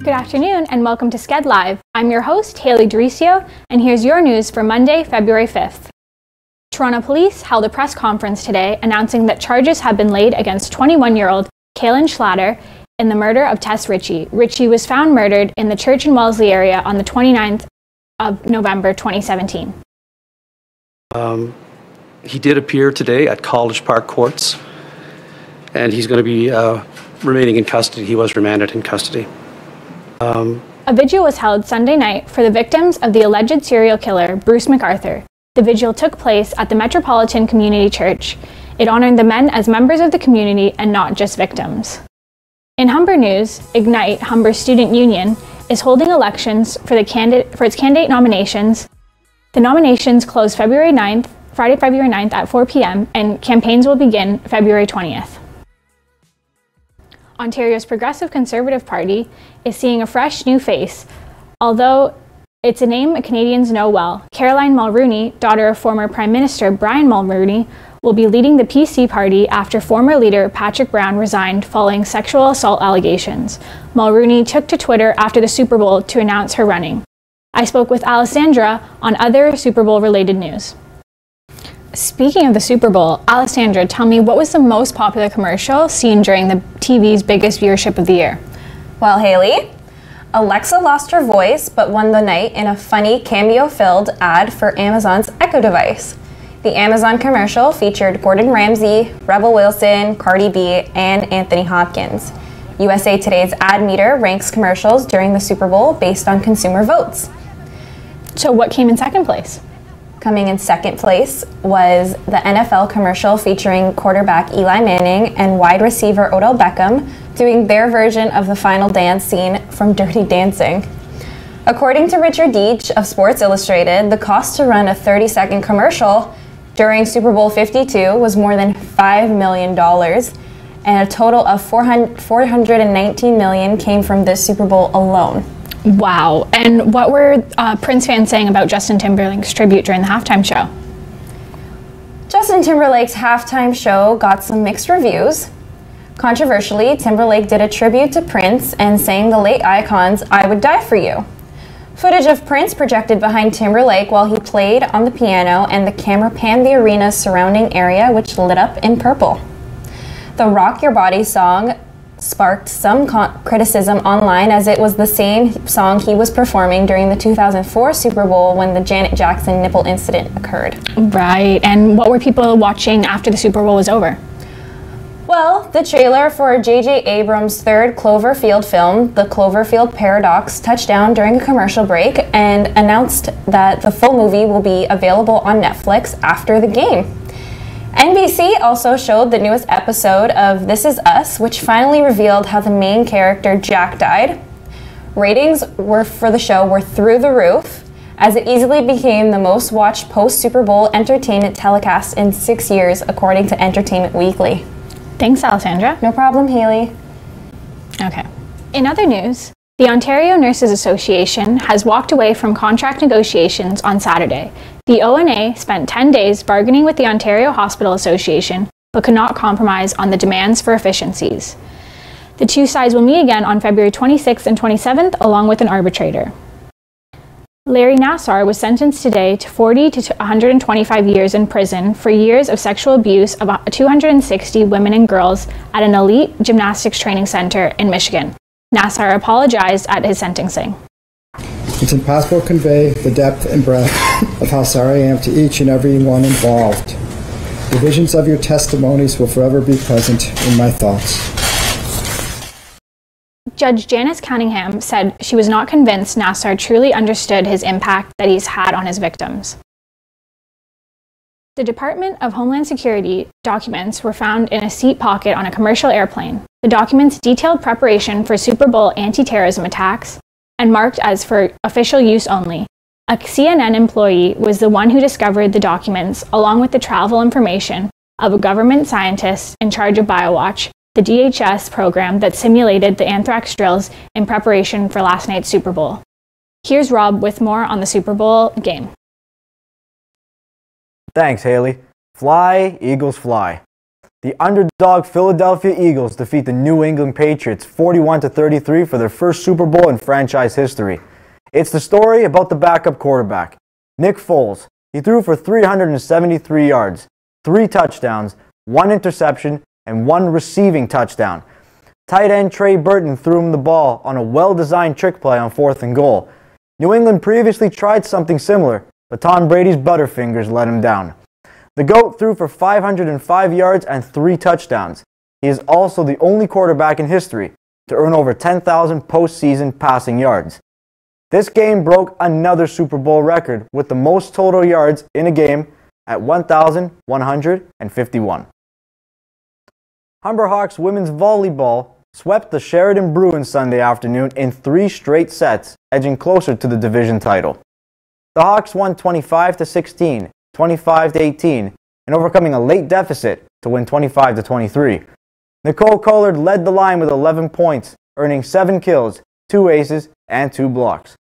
Good afternoon and welcome to Sked Live. I'm your host, Haley Doricio, and here's your news for Monday, February 5th. Toronto Police held a press conference today announcing that charges have been laid against 21-year-old Kaylin Schlatter in the murder of Tess Ritchie. Ritchie was found murdered in the Church and Wellesley area on the 29th of November 2017. He did appear today at College Park Courts, and he's going to be remaining in custody. He was remanded in custody. A vigil was held Sunday night for the victims of the alleged serial killer, Bruce McArthur. The vigil took place at the Metropolitan Community Church. It honored the men as members of the community and not just victims. In Humber news, Ignite, Humber's student union, is holding elections for its candidate nominations. The nominations close Friday, February 9th at 4 p.m. and campaigns will begin February 20th. Ontario's Progressive Conservative Party is seeing a fresh new face. Although it's a name Canadians know well, Caroline Mulroney, daughter of former Prime Minister Brian Mulroney, will be leading the PC party after former leader Patrick Brown resigned following sexual assault allegations. Mulroney took to Twitter after the Super Bowl to announce her running. I spoke with Alessandra on other Super Bowl related news. Speaking of the Super Bowl, Alessandra, tell me, what was the most popular commercial seen during the TV's biggest viewership of the year? Well, Haley, Alexa lost her voice but won the night in a funny cameo-filled ad for Amazon's Echo device. The Amazon commercial featured Gordon Ramsay, Rebel Wilson, Cardi B, and Anthony Hopkins. USA Today's ad meter ranks commercials during the Super Bowl based on consumer votes. So what came in second place? Coming in second place was the NFL commercial featuring quarterback Eli Manning and wide receiver Odell Beckham doing their version of the final dance scene from Dirty Dancing. According to Richard Deitch of Sports Illustrated, the cost to run a 30-second commercial during Super Bowl 52 was more than $5 million, and a total of $419 million came from this Super Bowl alone. Wow. And what were Prince fans saying about Justin Timberlake's tribute during the halftime show? Justin Timberlake's halftime show got some mixed reviews. Controversially, Timberlake did a tribute to Prince and sang the late icon's "I Would Die For You." Footage of Prince projected behind Timberlake while he played on the piano, and the camera panned the arena's surrounding area, which lit up in purple. The Rock Your Body song sparked some criticism online, as it was the same song he was performing during the 2004 Super Bowl when the Janet Jackson nipple incident occurred. Right, and what were people watching after the Super Bowl was over? Well, the trailer for J.J. Abrams' third Cloverfield film, The Cloverfield Paradox, touched down during a commercial break and announced that the full movie will be available on Netflix after the game. NBC also showed the newest episode of This Is Us, which finally revealed how the main character Jack died. Ratings for the show were through the roof, as it easily became the most watched post-Super Bowl entertainment telecast in 6 years, according to Entertainment Weekly. Thanks, Alessandra. No problem, Haley. Okay. In other news, the Ontario Nurses Association has walked away from contract negotiations on Saturday. The ONA spent 10 days bargaining with the Ontario Hospital Association, but could not compromise on the demands for efficiencies. The two sides will meet again on February 26th and 27th, along with an arbitrator. Larry Nassar was sentenced today to 40 to 125 years in prison for years of sexual abuse of 260 women and girls at an elite gymnastics training center in Michigan. Nassar apologized at his sentencing. It's impossible to convey the depth and breadth of how sorry I am to each and every one involved. The visions of your testimonies will forever be present in my thoughts. Judge Janice Cunningham said she was not convinced Nassar truly understood his impact that he's had on his victims. The Department of Homeland Security documents were found in a seat pocket on a commercial airplane. The documents detailed preparation for Super Bowl anti-terrorism attacks and marked as for official use only. A CNN employee was the one who discovered the documents, along with the travel information of a government scientist in charge of BioWatch, the DHS program that simulated the anthrax drills in preparation for last night's Super Bowl. Here's Rob with more on the Super Bowl game. Thanks, Haley. Fly, Eagles, fly. The underdog Philadelphia Eagles defeat the New England Patriots 41-33 for their first Super Bowl in franchise history. It's the story about the backup quarterback, Nick Foles. He threw for 373 yards, 3 touchdowns, 1 interception, and 1 receiving touchdown. Tight end Trey Burton threw him the ball on a well-designed trick play on 4th and goal. New England previously tried something similar, but Tom Brady's Butterfingers let him down. The GOAT threw for 505 yards and 3 touchdowns. He is also the only quarterback in history to earn over 10,000 postseason passing yards. This game broke another Super Bowl record with the most total yards in a game at 1,151. Humber Hawks women's volleyball swept the Sheridan Bruins Sunday afternoon in 3 straight sets, edging closer to the division title. The Hawks won 25-16, 25-18, and overcoming a late deficit to win 25-23. Nicole Collard led the line with 11 points, earning 7 kills, 2 aces, and 2 blocks.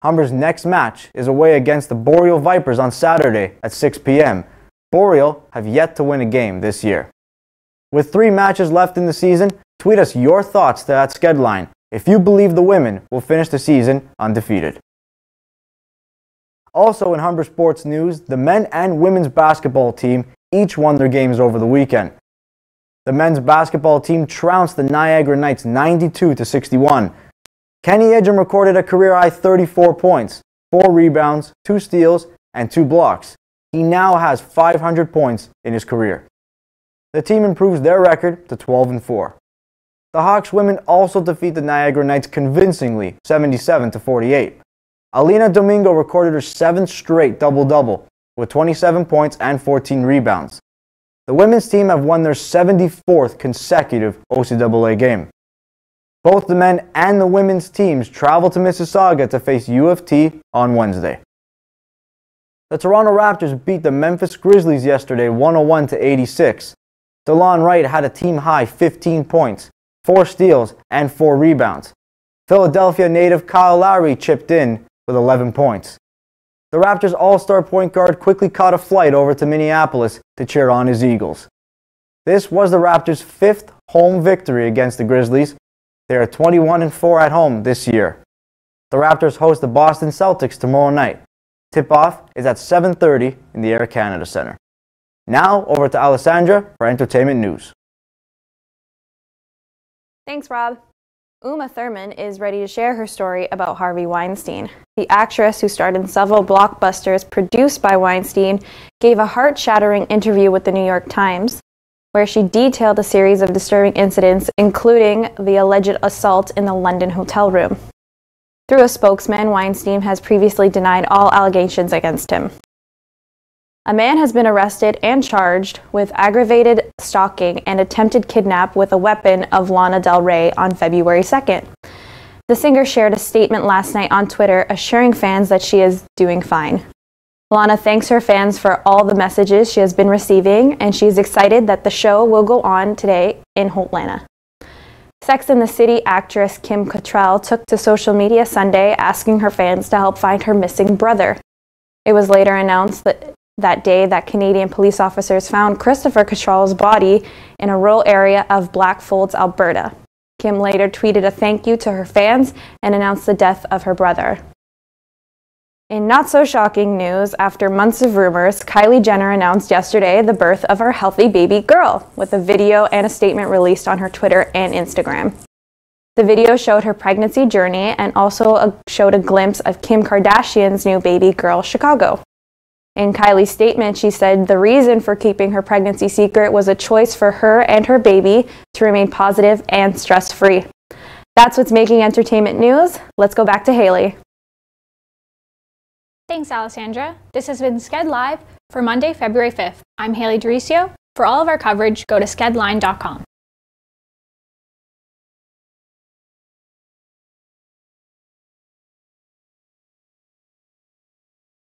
Humber's next match is away against the Boreal Vipers on Saturday at 6 p.m. Boreal have yet to win a game this year. With 3 matches left in the season, tweet us your thoughts to @skedline if you believe the women will finish the season undefeated. Also in Humber sports news, the men and women's basketball team each won their games over the weekend. The men's basketball team trounced the Niagara Knights 92-61. Kenny Edgem recorded a career-high 34 points, 4 rebounds, 2 steals, and 2 blocks. He now has 500 points in his career. The team improves their record to 12-4. The Hawks women also defeat the Niagara Knights convincingly, 77-48. Alina Domingo recorded her 7th straight double-double with 27 points and 14 rebounds. The women's team have won their 74th consecutive OCAA game. Both the men and the women's teams travel to Mississauga to face U of T on Wednesday. The Toronto Raptors beat the Memphis Grizzlies yesterday 101-86. DeLon Wright had a team-high 15 points, 4 steals, and 4 rebounds. Philadelphia native Kyle Lowry chipped in with 11 points. The Raptors all-star point guard quickly caught a flight over to Minneapolis to cheer on his Eagles. This was the Raptors' 5th home victory against the Grizzlies. They are 21-4 at home this year. The Raptors host the Boston Celtics tomorrow night. Tip-off is at 7:30 in the Air Canada Centre. Now over to Alessandra for entertainment news. Thanks, Rob. Uma Thurman is ready to share her story about Harvey Weinstein. The actress, who starred in several blockbusters produced by Weinstein, gave a heart-shattering interview with the New York Times, where she detailed a series of disturbing incidents, including the alleged assault in the London hotel room. Through a spokesman, Weinstein has previously denied all allegations against him. A man has been arrested and charged with aggravated stalking and attempted kidnap with a weapon of Lana Del Rey on February 2nd. The singer shared a statement last night on Twitter assuring fans that she is doing fine. Lana thanks her fans for all the messages she has been receiving, and she is excited that the show will go on today in Hotlanta. Sex and the City actress Kim Cattrall took to social media Sunday asking her fans to help find her missing brother. It was later announced that day that Canadian police officers found Christopher Cattrall's body in a rural area of Blackfolds, Alberta. Kim later tweeted a thank you to her fans and announced the death of her brother. In not-so-shocking news, after months of rumors, Kylie Jenner announced yesterday the birth of her healthy baby girl, with a video and a statement released on her Twitter and Instagram. The video showed her pregnancy journey and also showed a glimpse of Kim Kardashian's new baby girl, Chicago. In Kylie's statement, she said the reason for keeping her pregnancy secret was a choice for her and her baby to remain positive and stress-free. That's what's making entertainment news. Let's go back to Haley. Thanks, Alessandra. This has been Sked Live, For Monday, February 5th, I'm Haley Dericio. For all of our coverage, go to skedline.com.